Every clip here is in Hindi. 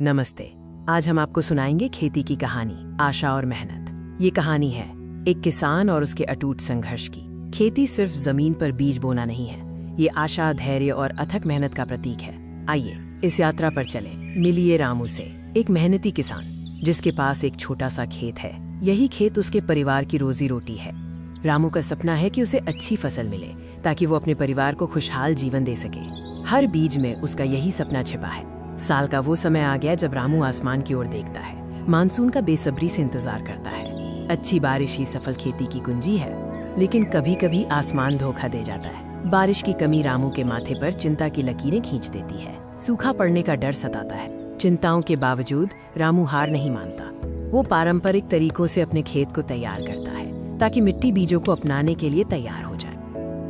नमस्ते। आज हम आपको सुनाएंगे खेती की कहानी, आशा और मेहनत। ये कहानी है एक किसान और उसके अटूट संघर्ष की। खेती सिर्फ जमीन पर बीज बोना नहीं है, ये आशा, धैर्य और अथक मेहनत का प्रतीक है। आइए इस यात्रा पर चले। मिलिए रामू से, एक मेहनती किसान जिसके पास एक छोटा सा खेत है। यही खेत उसके परिवार की रोजी रोटी है। रामू का सपना है कि उसे अच्छी फसल मिले ताकि वो अपने परिवार को खुशहाल जीवन दे सके। हर बीज में उसका यही सपना छिपा है। साल का वो समय आ गया जब रामू आसमान की ओर देखता है, मानसून का बेसब्री से इंतजार करता है। अच्छी बारिश ही सफल खेती की कुंजी है, लेकिन कभी कभी आसमान धोखा दे जाता है। बारिश की कमी रामू के माथे पर चिंता की लकीरें खींच देती है। सूखा पड़ने का डर सताता है। चिंताओं के बावजूद रामू हार नहीं मानता। वो पारंपरिक तरीकों से अपने खेत को तैयार करता है ताकि मिट्टी बीजों को अपनाने के लिए तैयार हो जाए।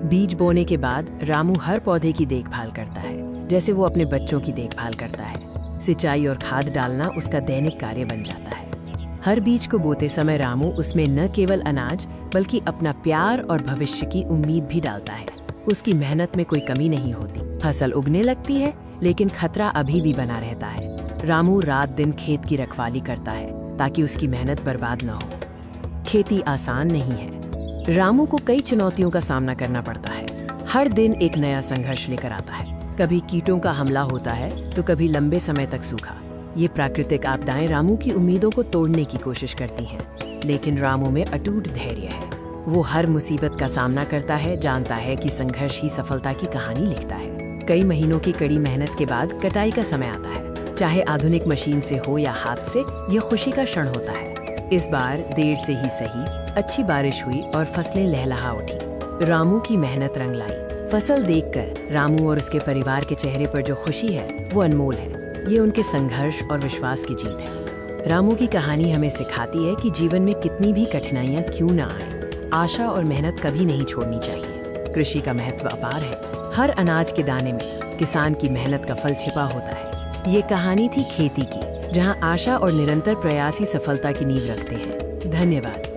बीज बोने के बाद रामू हर पौधे की देखभाल करता है, जैसे वो अपने बच्चों की देखभाल करता है। सिंचाई और खाद डालना उसका दैनिक कार्य बन जाता है। हर बीज को बोते समय रामू उसमें न केवल अनाज बल्कि अपना प्यार और भविष्य की उम्मीद भी डालता है। उसकी मेहनत में कोई कमी नहीं होती। फसल उगने लगती है, लेकिन खतरा अभी भी बना रहता है। रामू रात दिन खेत की रखवाली करता है ताकि उसकी मेहनत बर्बाद न हो। खेती आसान नहीं है। रामू को कई चुनौतियों का सामना करना पड़ता है। हर दिन एक नया संघर्ष लेकर आता है। कभी कीटों का हमला होता है तो कभी लंबे समय तक सूखा। ये प्राकृतिक आपदाएं रामू की उम्मीदों को तोड़ने की कोशिश करती हैं, लेकिन रामू में अटूट धैर्य है। वो हर मुसीबत का सामना करता है, जानता है कि संघर्ष ही सफलता की कहानी लिखता है। कई महीनों की कड़ी मेहनत के बाद कटाई का समय आता है। चाहे आधुनिक मशीन से हो या हाथ से, ये खुशी का क्षण होता है। इस बार देर से ही सही, अच्छी बारिश हुई और फसलें लहलहा उठी। रामू की मेहनत रंग लाई। फसल देखकर रामू और उसके परिवार के चेहरे पर जो खुशी है वो अनमोल है। ये उनके संघर्ष और विश्वास की जीत है। रामू की कहानी हमें सिखाती है कि जीवन में कितनी भी कठिनाइयां क्यों न आए, आशा और मेहनत कभी नहीं छोड़नी चाहिए। कृषि का महत्व अपार है। हर अनाज के दाने में किसान की मेहनत का फल छिपा होता है। ये कहानी थी खेती की, जहाँ आशा और निरंतर प्रयास ही सफलता की नींव रखते हैं। धन्यवाद।